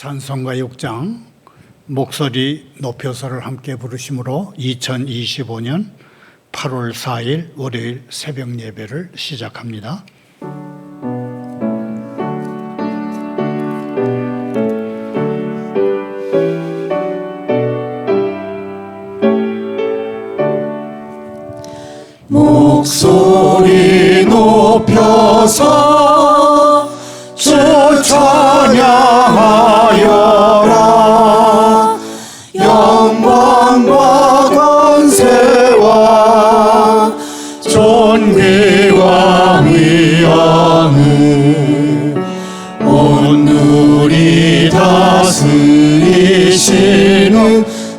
찬송가 6장 목소리 높여서를 함께 부르심으로 2025년 8월 4일 월요일 새벽 예배를 시작합니다. 목소리 높여서 주 찬양하여라. 영광과 권세와 존귀와 위엄을 온누리 다스리시는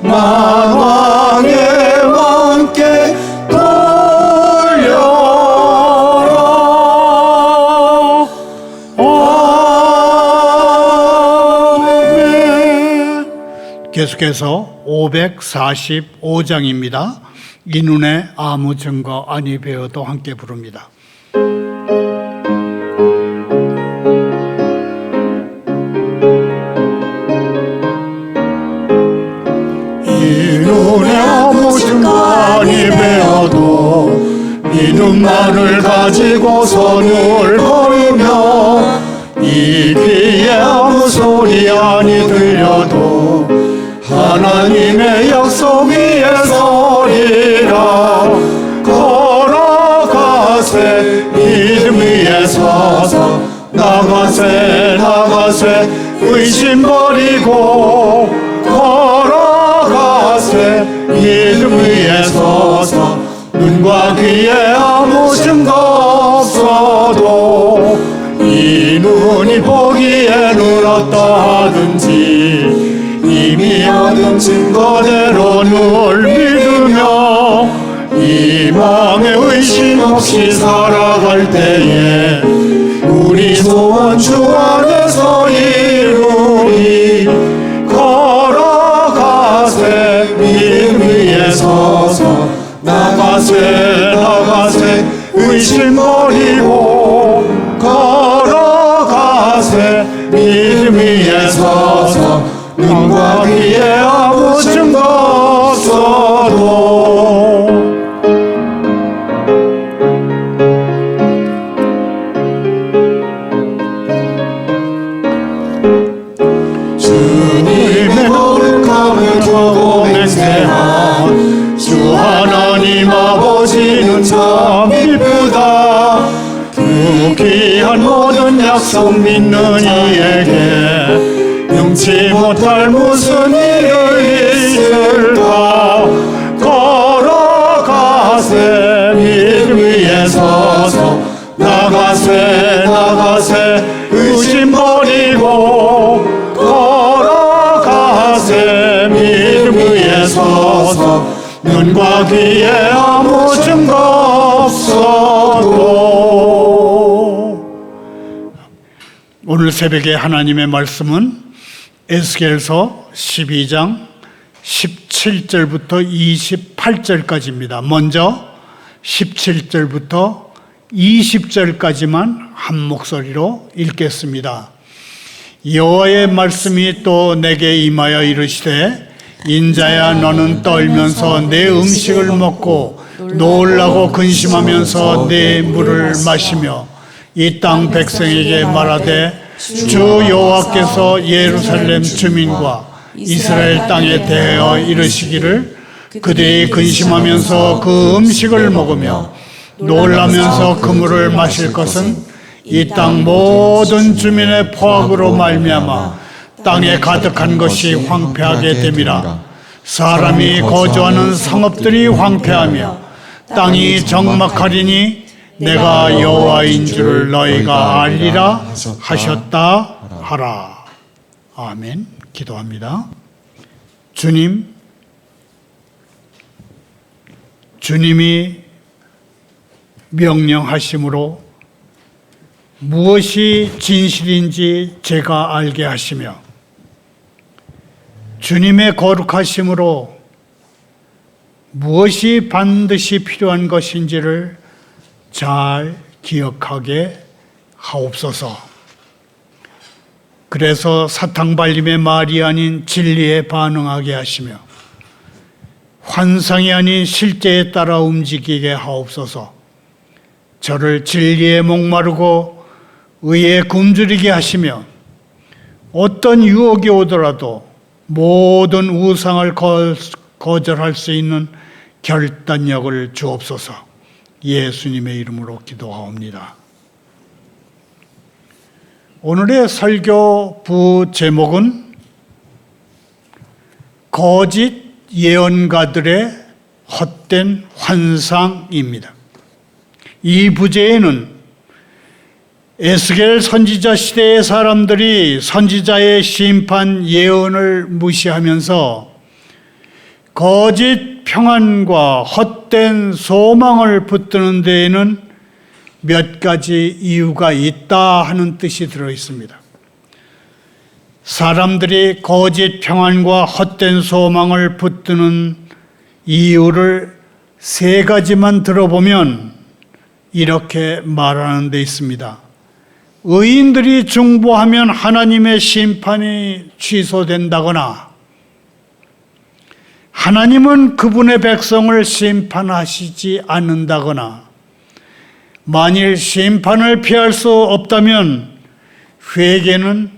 만왕의 왕께 계속해서 545장입니다. 이 눈에 아무 증거 아니 배어도 함께 부릅니다. 이 눈에 아무 증거 아니 배어도 이 눈만을 가지고 선을 걸으며 이 귀에 아무 소리 아니 들려도 하나님의 약속 위에 서리라. 걸어가세 믿음 위에 서서 나가세 의심 버리고 걸어가세 믿음 위에 서서 눈과 귀에 아무 증거 없어도 이 눈이 보기에는 어떠하든지 이미 얻은 증거대로 늘 믿으며 희망에 의심 없이 살아갈 때에 우리 소원 주 안에서 이루리. 걸어가세 믿음 위에 서서 나가세 의심 버리고 걸어가세 믿음 위에 서서 눈과 귀에 아무 증거 없어도 주님의 거룩함을 두고 맹세한 주 하나님 아버지는 참 기쁘다. 그 귀한 모든 약속 믿는 이에게 능치 못할 무슨 일이 있을까. 걸어가세 믿음 위에 서서 나가세 의심 버리고 걸어가세 믿음 위에 서서 눈과 귀에 아무 증거 없어도. 오늘 새벽에 하나님의 말씀은 에스겔서 12장 17절부터 28절까지입니다. 먼저 17절부터 20절까지만 한 목소리로 읽겠습니다. 여호와의 말씀이 또 내게 임하여 이르시되 인자야 너는 떨면서 내 음식을 먹고 놀라고 근심하면서 내 물을 마시며 이 땅 백성에게 말하되 주 여호와께서 예루살렘 주민과 이스라엘 땅에 대하여 이르시기를 그들이 근심하면서 그 음식을 먹으며 놀라면서 그 물을 마실 것은 이 땅 모든 주민의 포악으로 말미암아 땅에 가득한 것이 황폐하게 됨이라. 사람이 거주하는 성읍들이 황폐하며 땅이 적막하리니 내가 여호와인 줄을 너희가 알리라 하셨다 하라. 아멘. 기도합니다. 주님이 명령하심으로 무엇이 진실인지 제가 알게 하시며 주님의 거룩하심으로 무엇이 반드시 필요한 것인지를 잘 기억하게 하옵소서. 주님의 거룩하심으로 무엇이 반드시 필요한 것인지를 잘 기억하게 하옵소서. 기억하게 하옵소서. 그래서 사탕발림의 말이 아닌 진리에 반응하게 하시며 환상이 아닌 실제에 따라 움직이게 하옵소서. 저를 진리에 목마르고 의에 굶주리게 하시며 어떤 유혹이 오더라도 모든 우상을 거절할 수 있는 결단력을 주옵소서. 예수님의 이름으로 기도하옵니다. 오늘의 설교 부 제목은 거짓 예언가들의 헛된 환상입니다. 이 부제에는 에스겔 선지자 시대의 사람들이 선지자의 심판 예언을 무시하면서 거짓 평안과 헛된 소망을 붙드는 데에는 몇 가지 이유가 있다 하는 뜻이 들어 있습니다. 사람들이 거짓 평안과 헛된 소망을 붙드는 이유를 세 가지만 들어보면 이렇게 말하는 데 있습니다. 의인들이 중보하면 하나님의 심판이 취소된다거나 하나님은 그분의 백성을 심판하시지 않는다거나 만일 심판을 피할 수 없다면 회개는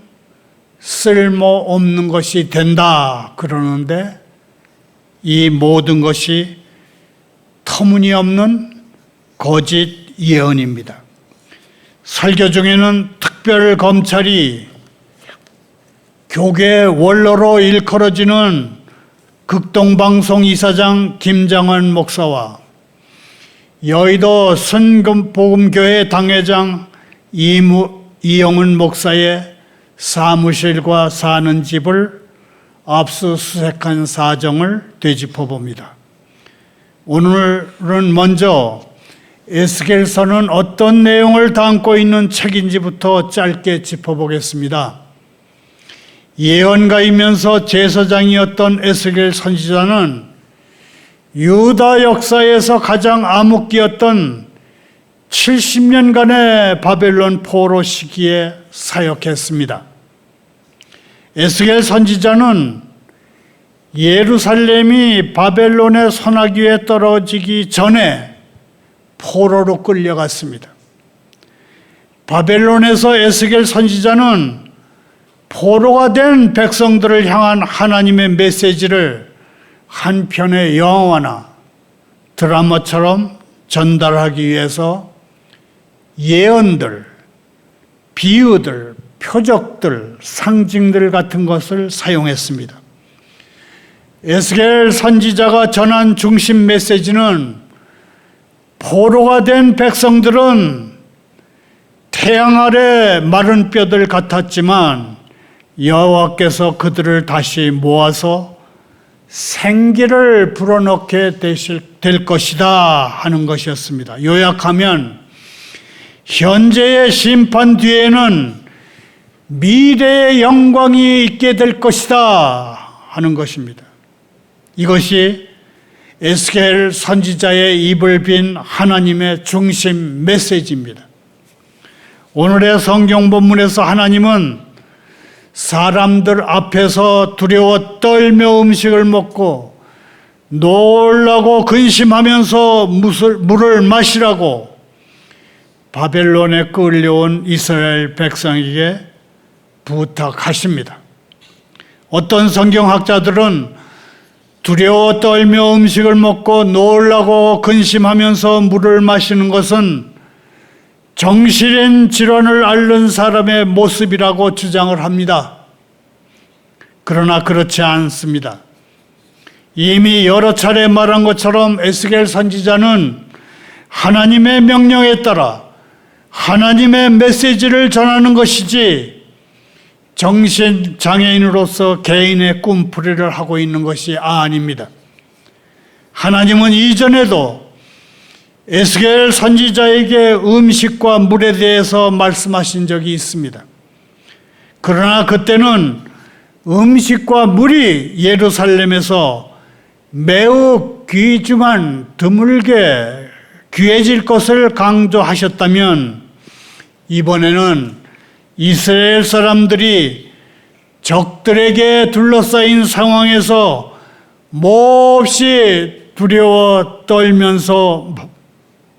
쓸모없는 것이 된다 그러는데 이 모든 것이 터무니없는 거짓 예언입니다. 설교 중에는 특별 검찰이 교계 원로로 일컬어지는 극동방송 이사장 김장환 목사와 여의도 순금복음교회 당회장 이영은 목사의 사무실과 사는 집을 압수수색한 사정을 되짚어 봅니다. 오늘은 먼저 에스겔서는 어떤 내용을 담고 있는 책인지부터 짧게 짚어보겠습니다. 예언가이면서 제사장이었던 에스겔 선지자는 유다 역사에서 가장 암흑기였던 70년간의 바벨론 포로 시기에 사역했습니다. 에스겔 선지자는 예루살렘이 바벨론의 손아귀에 떨어지기 전에 포로로 끌려갔습니다. 바벨론에서 에스겔 선지자는 포로가 된 백성들을 향한 하나님의 메시지를 한 편의 영화나 드라마처럼 전달하기 위해서 예언들, 비유들, 표적들, 상징들 같은 것을 사용했습니다. 에스겔 선지자가 전한 중심 메시지는 포로가 된 백성들은 태양 아래 마른 뼈들 같았지만 여호와께서 그들을 다시 모아서 생기를 불어넣게 될 것이다 하는 것이었습니다. 요약하면 현재의 심판 뒤에는 미래의 영광이 있게 될 것이다 하는 것입니다. 이것이 에스겔 선지자의 입을 빈 하나님의 중심 메시지입니다. 오늘의 성경 본문에서 하나님은 사람들 앞에서 두려워 떨며 음식을 먹고 놀라고 근심하면서 물을 마시라고 바벨론에 끌려온 이스라엘 백성에게 부탁하십니다. 어떤 성경학자들은 두려워 떨며 음식을 먹고 놀라고 근심하면서 물을 마시는 것은 정신인 질환을 앓는 사람의 모습이라고 주장을 합니다. 그러나 그렇지 않습니다. 이미 여러 차례 말한 것처럼 에스겔 선지자는 하나님의 명령에 따라 하나님의 메시지를 전하는 것이지 정신장애인으로서 개인의 꿈풀이를 하고 있는 것이 아닙니다. 하나님은 이전에도 에스겔 선지자에게 음식과 물에 대해서 말씀하신 적이 있습니다. 그러나 그때는 음식과 물이 예루살렘에서 매우 귀중한 드물게 귀해질 것을 강조하셨다면 이번에는 이스라엘 사람들이 적들에게 둘러싸인 상황에서 몹시 두려워 떨면서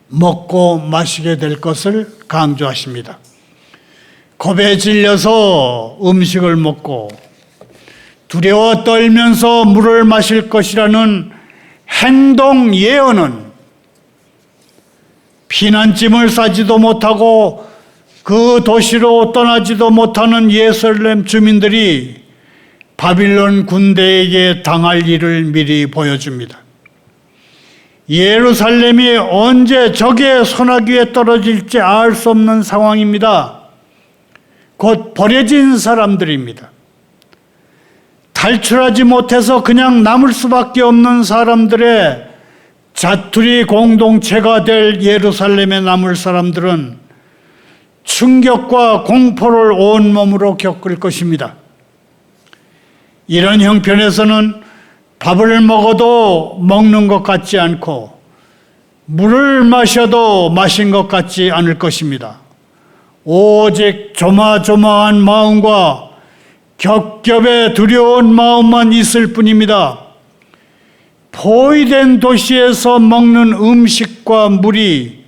먹고 마시게 될 것을 강조하십니다. 겁에 질려서 음식을 먹고 두려워 떨면서 물을 마실 것이라는 행동 예언은 피난짐을 싸지도 못하고 그 도시로 떠나지도 못하는 예루살렘 주민들이 바빌론 군대에게 당할 일을 미리 보여줍니다. 예루살렘이 언제 적의 손아귀에 떨어질지 알 수 없는 상황입니다. 곧 버려진 사람들입니다. 탈출하지 못해서 그냥 남을 수밖에 없는 사람들의 자투리 공동체가 될 예루살렘에 남을 사람들은 충격과 공포를 온몸으로 겪을 것입니다. 이런 형편에서는 밥을 먹어도 먹는 것 같지 않고 물을 마셔도 마신 것 같지 않을 것입니다. 오직 조마조마한 마음과 겹겹의 두려운 마음만 있을 뿐입니다. 포위된 도시에서 먹는 음식과 물이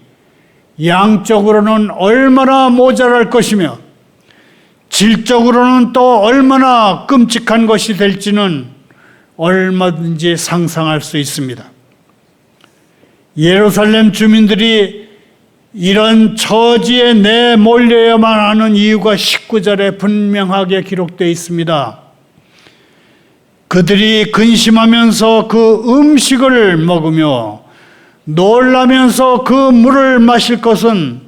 양적으로는 얼마나 모자랄 것이며 질적으로는 또 얼마나 끔찍한 것이 될지는 얼마든지 상상할 수 있습니다. 예루살렘 주민들이 이런 처지에 내몰려야만 하는 이유가 19절에 분명하게 기록되어 있습니다. 그들이 근심하면서 그 음식을 먹으며 놀라면서 그 물을 마실 것은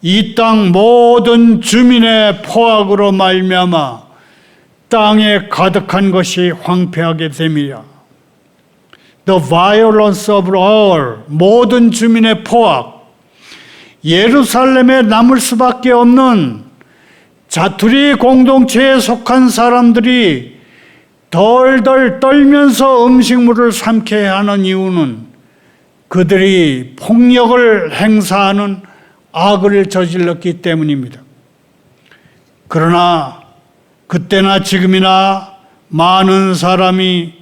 이 땅 모든 주민의 포악으로 말미암아 땅에 가득한 것이 황폐하게 됨이라. The violence of all, 모든 주민의 포악, 예루살렘에 남을 수밖에 없는 자투리 공동체에 속한 사람들이 덜덜 떨면서 음식물을 삼켜야 하는 이유는 그들이 폭력을 행사하는 악을 저질렀기 때문입니다. 그러나 그때나 지금이나 많은 사람들이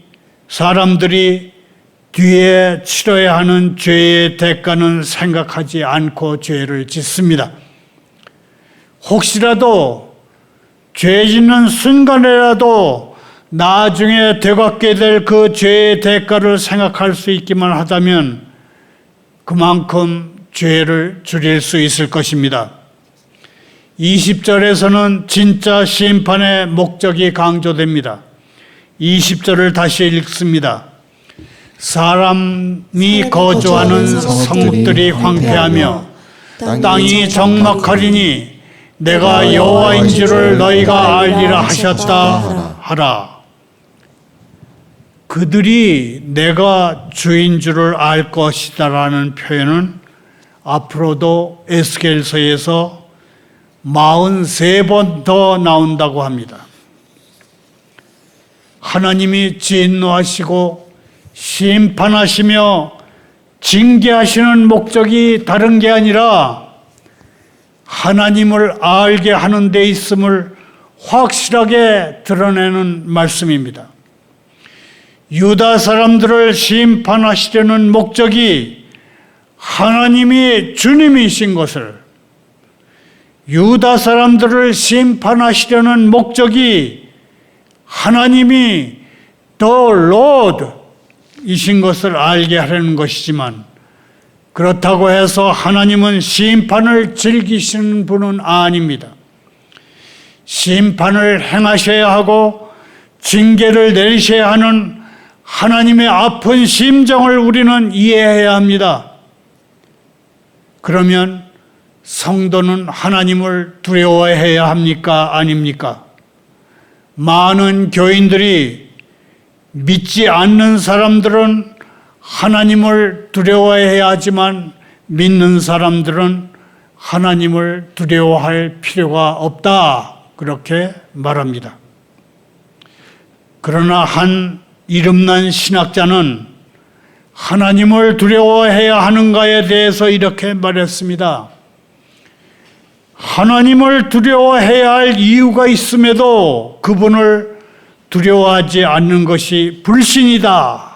뒤에 치러야 하는 죄의 대가는 생각하지 않고 죄를 짓습니다. 혹시라도 죄 짓는 순간에라도 나중에 되갚게 될 그 죄의 대가를 생각할 수 있기만 하다면 그만큼 죄를 줄일 수 있을 것입니다. 20절에서는 진짜 심판의 목적이 강조됩니다. 20절을 다시 읽습니다. 사람이 거주하는 성읍들이 황폐하며 땅이 적막하리니 내가 여호와인 줄을 너희가 알리라 하셨다 하라. 그들이 내가 주인 줄을 알 것이다라는 표현은 앞으로도 에스겔서에서 43번 더 나온다고 합니다. 하나님이 진노하시고 심판하시며 징계하시는 목적이 다른 게 아니라 하나님을 알게 하는 데 있음을 확실하게 드러내는 말씀입니다. 유다 사람들을 심판하시려는 목적이 하나님이 주님이신 것을, 유다 사람들을 심판하시려는 목적이 하나님이 The Lord 이신 것을 알게 하려는 것이지만, 그렇다고 해서 하나님은 심판을 즐기시는 분은 아닙니다. 심판을 행하셔야 하고 징계를 내리셔야 하는 하나님의 아픈 심정을 우리는 이해해야 합니다. 그러면 성도는 하나님을 두려워해야 합니까? 아닙니까? 많은 교인들이 믿지 않는 사람들은 하나님을 두려워해야 하지만 믿는 사람들은 하나님을 두려워할 필요가 없다, 그렇게 말합니다. 그러나 한 이름난 신학자는 하나님을 두려워해야 하는가에 대해서 이렇게 말했습니다. 하나님을 두려워해야 할 이유가 있음에도 그분을 두려워하지 않는 것이 불신이다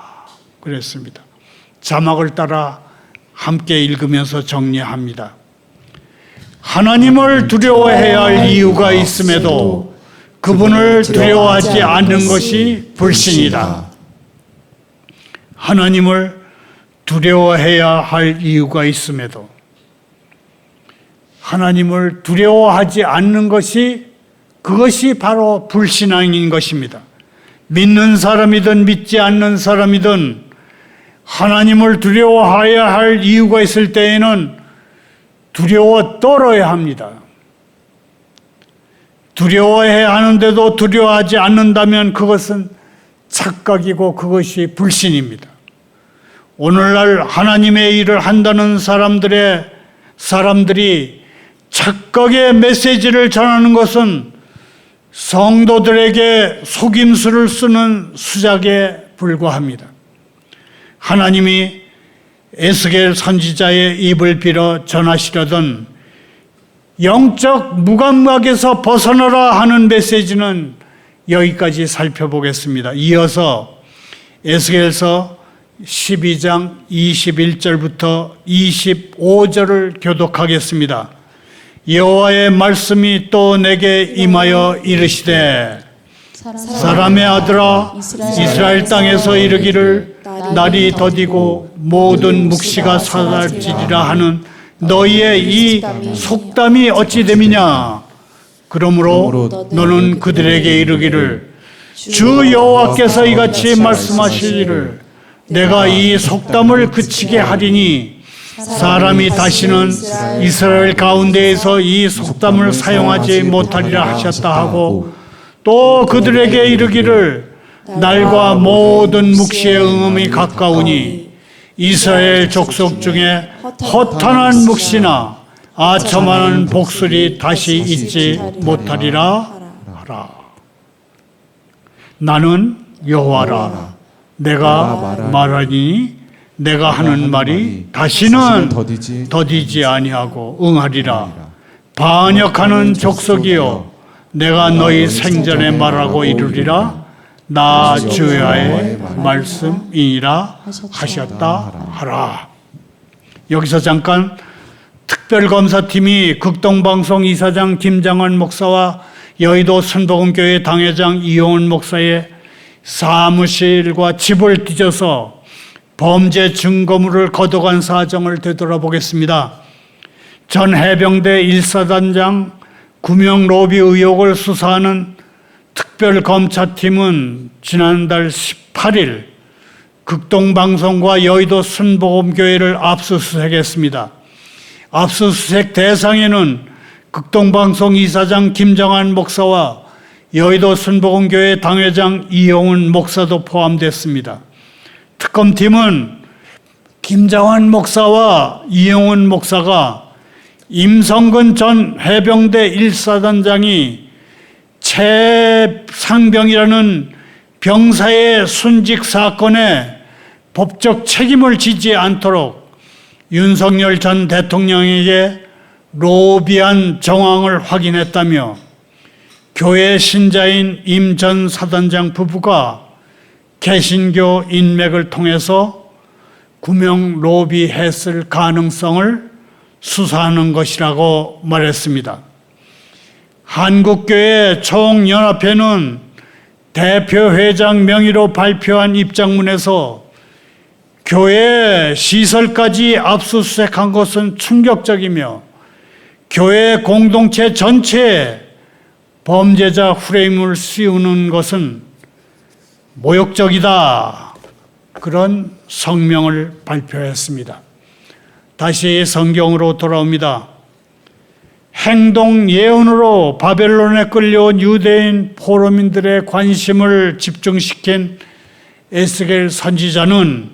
그랬습니다. 자막을 따라 함께 읽으면서 정리합니다. 하나님을 두려워해야 할 이유가 있음에도 그분을 두려워하지 않는 것이 불신이다. 하나님을 두려워해야 할 이유가 있음에도 하나님을 두려워하지 않는 것이 그것이 바로 불신앙인 것입니다. 믿는 사람이든 믿지 않는 사람이든 하나님을 두려워해야 할 이유가 있을 때에는 두려워 떨어야 합니다. 두려워해야 하는데도 두려워하지 않는다면 그것은 착각이고 그것이 불신입니다. 오늘날 하나님의 일을 한다는 사람들이 착각의 메시지를 전하는 것은 성도들에게 속임수를 쓰는 수작에 불과합니다. 하나님이 에스겔 선지자의 입을 빌어 전하시려던 영적 무감각에서 벗어나라 하는 메시지는 여기까지 살펴보겠습니다. 이어서 에스겔서 12장 21절부터 25절을 교독하겠습니다. 여호와의 말씀이 또 내게 임하여 이르시되 사람의 아들아 이스라엘 땅에서 이르기를 날이 더디고 모든 묵시가 사라지리라 하는 너희의 이 속담이 어찌 됨이냐. 그러므로 너는 그들에게 이르기를 주 여호와께서 이같이 말씀하시기를 내가 이 속담을 그치게 하리니 사람이 다시는 이스라엘 가운데에서 이 속담을 사용하지 못하리라 하셨다 하고 또 그들에게 이르기를 날과 모든 묵시의 응음이 가까우니 이스라엘 족속 중에 허탄한 묵시나 아첨하는 복술이 다시 있지 못하리라 하라. 나는 여호와라. 내가 말하니 내가 하는 말이 다시는 더디지 아니하고 응하리라. 반역하는 족속이여 내가 너희 생전에 말하고 이르리라. 나 주야의 말씀이니라 하셨다 하라. 여기서 잠깐 특별검사팀이 극동방송 이사장 김장원 목사와 여의도 순복음교회 당회장 이용훈 목사의 사무실과 집을 뒤져서 범죄 증거물을 거둬간 사정을 되돌아보겠습니다. 전 해병대 1사단장 구명 로비 의혹을 수사하는 특별검사팀은 지난달 18일 극동방송과 여의도 순복음교회를 압수수색했습니다. 압수수색 대상에는 극동방송 이사장 김정한 목사와 여의도 순복음교회 당회장 이용훈 목사도 포함됐습니다. 특검팀은 김정한 목사와 이용훈 목사가 임성근 전 해병대 1사단장이 최상병이라는 병사의 순직 사건에 법적 책임을 지지 않도록 윤석열 전 대통령에게 로비한 정황을 확인했다며 교회 신자인 임 전 사단장 부부가 개신교 인맥을 통해서 구명 로비했을 가능성을 수사하는 것이라고 말했습니다. 한국교회 총연합회는 대표회장 명의로 발표한 입장문에서 교회 시설까지 압수수색한 것은 충격적이며 교회 공동체 전체에 범죄자 프레임을 씌우는 것은 모욕적이다. 그런 성명을 발표했습니다. 다시 성경으로 돌아옵니다. 행동 예언으로 바벨론에 끌려온 유대인 포로민들의 관심을 집중시킨 에스겔 선지자는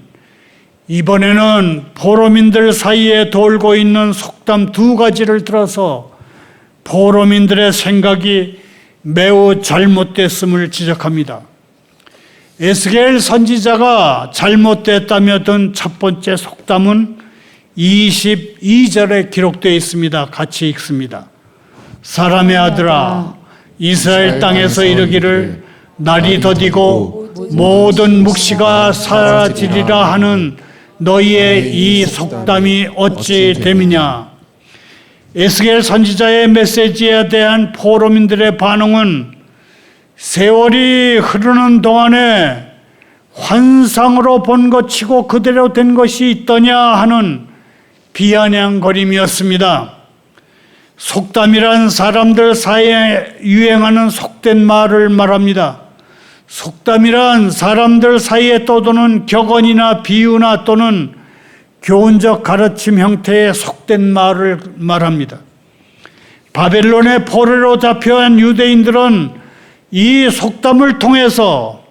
이번에는 포로민들 사이에 돌고 있는 속담 2가지를 들어서 포로민들의 생각이 매우 잘못됐음을 지적합니다. 에스겔 선지자가 잘못됐다며 든 첫 번째 속담은 22절에 기록되어 있습니다. 같이 읽습니다. 사람의 아들아, 이스라엘 땅에서 이르기를 날이 더디고 모든 묵시가 사라지리라 하는 너희의 이 속담이 어찌 됨이냐. 에스겔 선지자의 메시지에 대한 포로민들의 반응은 세월이 흐르는 동안에 환상으로 본 것치고 그대로 된 것이 있더냐 하는 비아냥거림이었습니다. 속담이란 사람들 사이에 유행하는 속된 말을 말합니다. 속담이란 사람들 사이에 떠도는 격언이나 비유나 또는 교훈적 가르침 형태의 속된 말을 말합니다. 바벨론의 포로로 잡혀간 유대인들은 이 속담을 통해서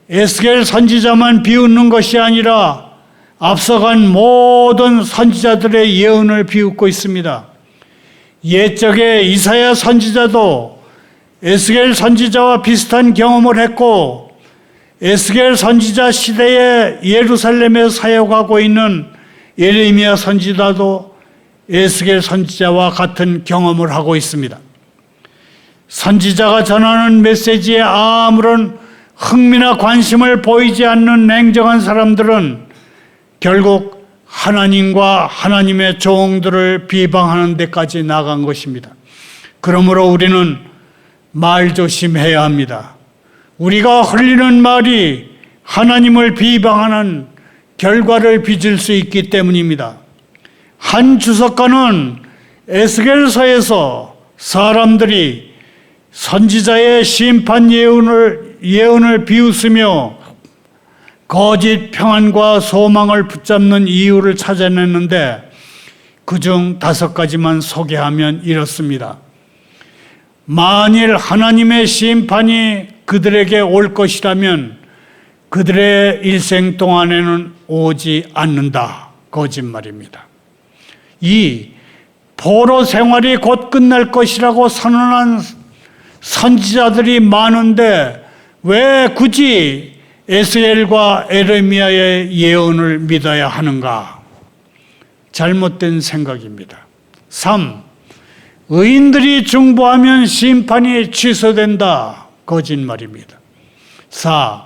에스겔 선지자만 비웃는 것이 아니라 앞서간 모든 선지자들의 예언을 비웃고 있습니다. 옛적에 이사야 선지자도 에스겔 선지자와 비슷한 경험을 했고, 에스겔 선지자 시대에 예루살렘에 사역하고 있는 예레미야 선지자도 에스겔 선지자와 같은 경험을 하고 있습니다. 선지자가 전하는 메시지에 아무런 흥미나 관심을 보이지 않는 냉정한 사람들은 결국 하나님과 하나님의 종들을 비방하는 데까지 나간 것입니다. 그러므로 우리는 말 조심해야 합니다. 우리가 흘리는 말이 하나님을 비방하는 결과를 빚을 수 있기 때문입니다. 한 주석가는 에스겔서에서 사람들이 선지자의 심판 예언을 비웃으며 거짓 평안과 소망을 붙잡는 이유를 찾아냈는데 그중 5가지만 소개하면 이렇습니다. 만일 하나님의 심판이 그들에게 올 것이라면 그들의 일생 동안에는 오지 않는다. 거짓말입니다. 2. 포로 생활이 곧 끝날 것이라고 선언한 선지자들이 많은데 왜 굳이 에스겔과 에레미야의 예언을 믿어야 하는가? 잘못된 생각입니다. 3. 의인들이 중보하면 심판이 취소된다. 거짓말입니다. 4.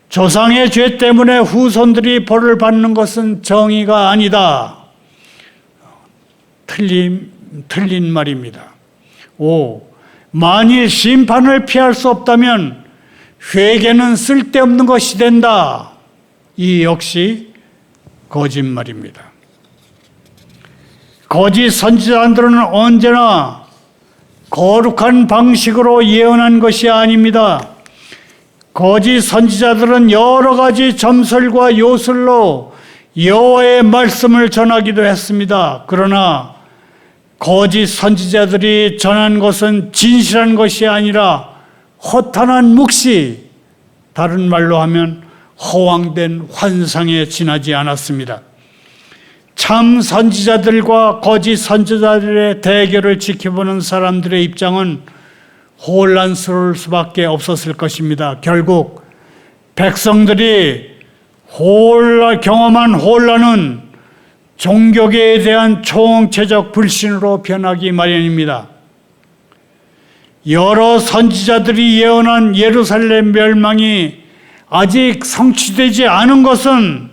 조상의 죄 때문에 후손들이 벌을 받는 것은 정의가 아니다. 틀린 말입니다. 5. 만일 심판을 피할 수 없다면 회개는 쓸데없는 것이 된다. 이 역시 거짓말입니다. 거짓 선지자들은 언제나 거룩한 방식으로 예언한 것이 아닙니다. 거짓 선지자들은 여러 가지 점설과 요술로 여호와의 말씀을 전하기도 했습니다. 그러나 거짓 선지자들이 전한 것은 진실한 것이 아니라 허탄한 묵시, 다른 말로 하면 허황된 환상에 지나지 않았습니다. 참 선지자들과 거짓 선지자들의 대결을 지켜보는 사람들의 입장은 혼란스러울 수밖에 없었을 것입니다. 결국 백성들이 경험한 혼란은 종교계에 대한 총체적 불신으로 변하기 마련입니다. 여러 선지자들이 예언한 예루살렘 멸망이 아직 성취되지 않은 것은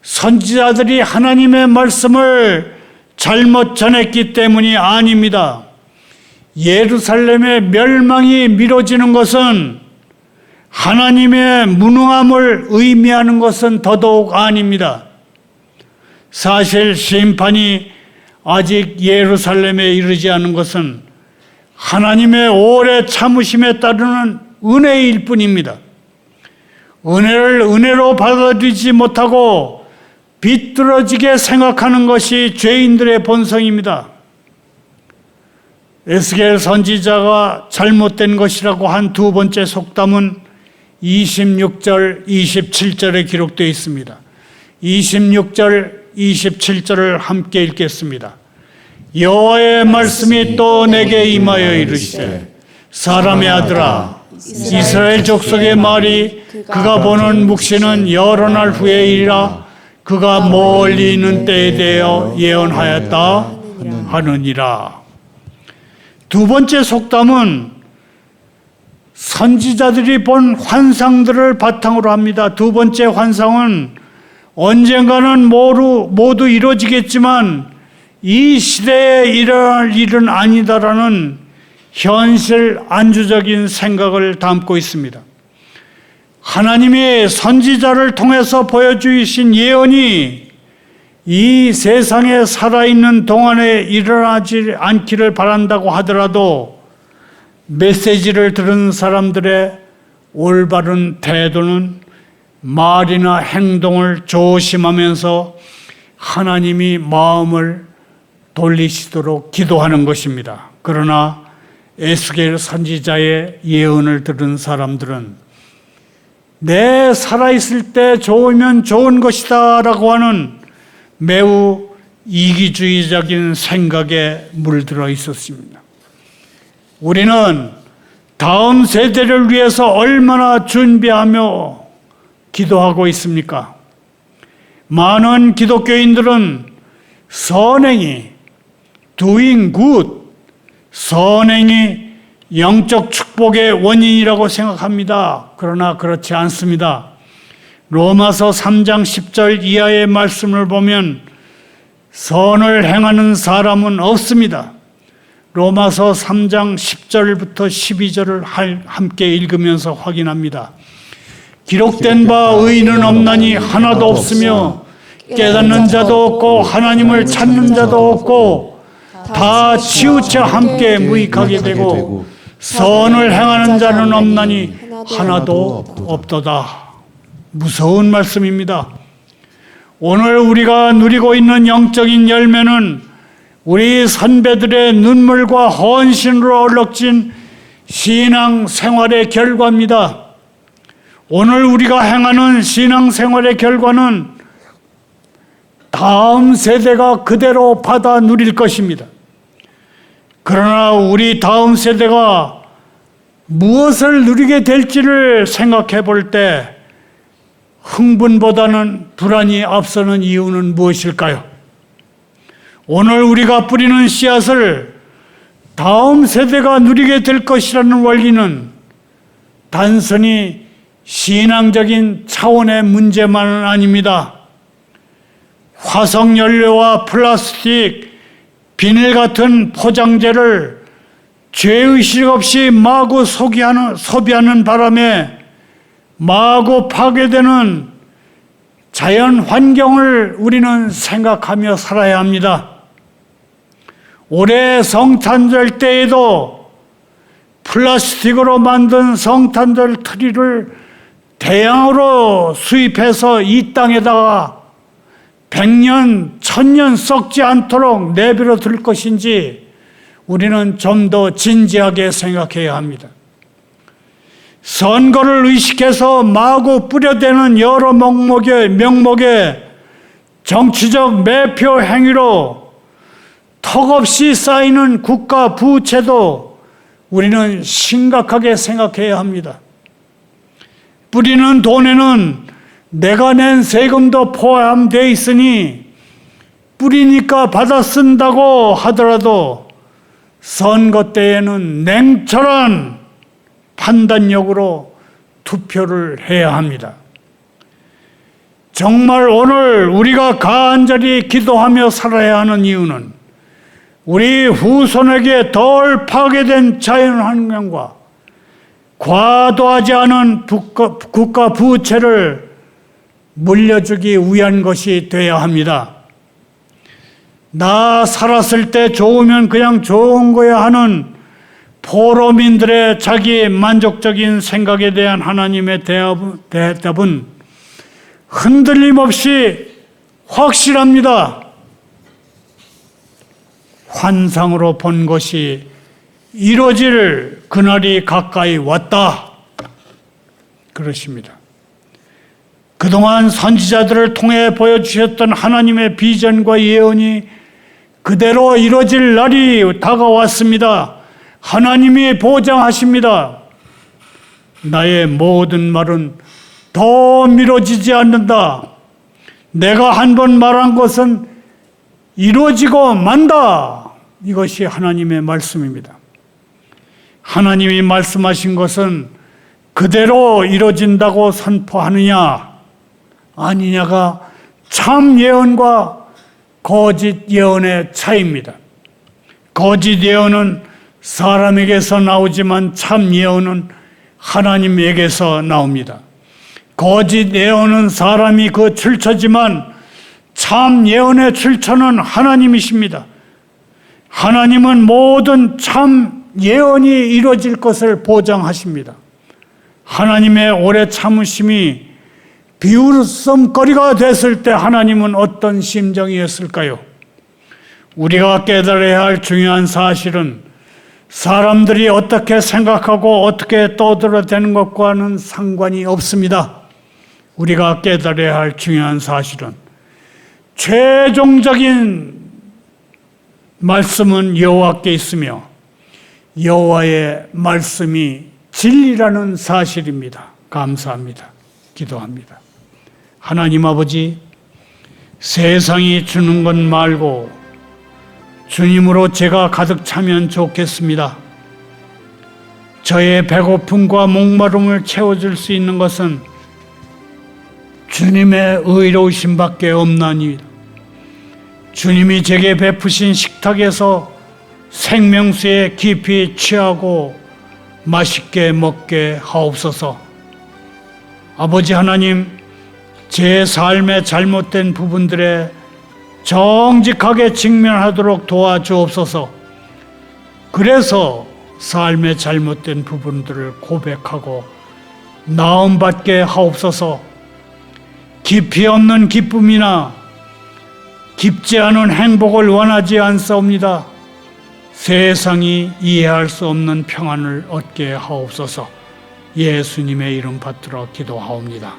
선지자들이 하나님의 말씀을 잘못 전했기 때문이 아닙니다. 예루살렘의 멸망이 미뤄지는 것은 하나님의 무능함을 의미하는 것은 더더욱 아닙니다. 사실 심판이 아직 예루살렘에 이르지 않은 것은 하나님의 오래 참으심에 따르는 은혜일 뿐입니다. 은혜를 은혜로 받아들이지 못하고 비뚤어지게 생각하는 것이 죄인들의 본성입니다. 에스겔 선지자가 잘못된 것이라고 한 2번째 속담은 26절, 27절에 기록되어 있습니다. 26절, 27절을 함께 읽겠습니다. 여호와의 말씀이 또 내게 임하여 이르시되 사람의 아들아, 이스라엘 족속의 말이 그가 보는 묵시는 여러 날 후에이라 그가 멀리 있는 때에 대하여 예언하였다 하느니라. 두 번째 속담은 선지자들이 본 환상들을 바탕으로 합니다. 두 번째 환상은 언젠가는 모두 이루어지겠지만 이 시대에 일어날 일은 아니다라는 현실 안주적인 생각을 담고 있습니다. 하나님이 선지자를 통해서 보여주신 예언이 이 세상에 살아있는 동안에 일어나지 않기를 바란다고 하더라도 메시지를 들은 사람들의 올바른 태도는 말이나 행동을 조심하면서 하나님이 마음을 돌리시도록 기도하는 것입니다. 그러나 에스겔 선지자의 예언을 들은 사람들은 내 살아있을 때 좋으면 좋은 것이다 라고 하는 매우 이기주의적인 생각에 물들어 있었습니다. 우리는 다음 세대를 위해서 얼마나 준비하며 기도하고 있습니까? 많은 기독교인들은 선행이, doing good, 선행이 영적 축복의 원인이라고 생각합니다. 그러나 그렇지 않습니다. 로마서 3장 10절 이하의 말씀을 보면 선을 행하는 사람은 없습니다. 로마서 3장 10절부터 12절을 함께 읽으면서 확인합니다. 기록된 바 의인은 없나니 하나도 없으며 깨닫는 자도 없고 하나님을 찾는 자도 없고 다 치우쳐 함께 무익하게 되고 선을 행하는 자는 없나니 하나도 없도다. 무서운 말씀입니다. 오늘 우리가 누리고 있는 영적인 열매는 우리 선배들의 눈물과 헌신으로 얼룩진 신앙 생활의 결과입니다. 오늘 우리가 행하는 신앙 생활의 결과는 다음 세대가 그대로 받아 누릴 것입니다. 그러나 우리 다음 세대가 무엇을 누리게 될지를 생각해 볼 때 흥분보다는 불안이 앞서는 이유는 무엇일까요? 오늘 우리가 뿌리는 씨앗을 다음 세대가 누리게 될 것이라는 원리는 단순히 신앙적인 차원의 문제만은 아닙니다. 화석연료와 플라스틱, 비닐 같은 포장재를 죄의식 없이 마구 소비하는 바람에 마구 파괴되는 자연 환경을 우리는 생각하며 살아야 합니다. 올해 성탄절 때에도 플라스틱으로 만든 성탄절 트리를 대량으로 수입해서 이 땅에다가 100년, 1000년 썩지 않도록 내버려 둘 것인지 우리는 좀 더 진지하게 생각해야 합니다. 선거를 의식해서 마구 뿌려대는 여러 명목의 정치적 매표 행위로 턱없이 쌓이는 국가 부채도 우리는 심각하게 생각해야 합니다. 뿌리는 돈에는 내가 낸 세금도 포함되어 있으니 뿌리니까 받아 쓴다고 하더라도 선거 때에는 냉철한 판단력으로 투표를 해야 합니다. 정말 오늘 우리가 간절히 기도하며 살아야 하는 이유는 우리 후손에게 덜 파괴된 자연환경과 과도하지 않은 국가 부채를 물려주기 위한 것이 되어야 합니다. 나 살았을 때 좋으면 그냥 좋은 거야 하는 포로민들의 자기 만족적인 생각에 대한 하나님의 대답은 흔들림 없이 확실합니다. 환상으로 본 것이 이루어질 그날이 가까이 왔다. 그러십니다. 그동안 선지자들을 통해 보여주셨던 하나님의 비전과 예언이 그대로 이루어질 날이 다가왔습니다. 하나님이 보장하십니다. 나의 모든 말은 더 미뤄지지 않는다. 내가 한 번 말한 것은 이루어지고 만다. 이것이 하나님의 말씀입니다. 하나님이 말씀하신 것은 그대로 이루어진다고 선포하느냐 아니냐가 참 예언과 거짓 예언의 차이입니다. 거짓 예언은 사람에게서 나오지만 참 예언은 하나님에게서 나옵니다. 거짓 예언은 사람이 그 출처지만 참 예언의 출처는 하나님이십니다. 하나님은 모든 참 예언이 이루어질 것을 보장하십니다. 하나님의 오래 참으심이 비웃음거리가 됐을 때 하나님은 어떤 심정이었을까요? 우리가 깨달아야 할 중요한 사실은 사람들이 어떻게 생각하고 어떻게 떠들어대는 것과는 상관이 없습니다. 우리가 깨달아야 할 중요한 사실은 최종적인 말씀은 여호와께 있으며 여호와의 말씀이 진리라는 사실입니다. 감사합니다. 기도합니다. 하나님 아버지, 세상이 주는 것 말고 주님으로 제가 가득 차면 좋겠습니다. 저의 배고픔과 목마름을 채워줄 수 있는 것은 주님의 의로우심밖에 없나니 주님이 제게 베푸신 식탁에서 생명수에 깊이 취하고 맛있게 먹게 하옵소서. 아버지 하나님, 제 삶의 잘못된 부분들에 정직하게 직면하도록 도와주옵소서. 그래서 삶의 잘못된 부분들을 고백하고 나음받게 하옵소서. 깊이 없는 기쁨이나 깊지 않은 행복을 원하지 않사옵니다. 세상이 이해할 수 없는 평안을 얻게 하옵소서. 예수님의 이름 받들어 기도하옵니다.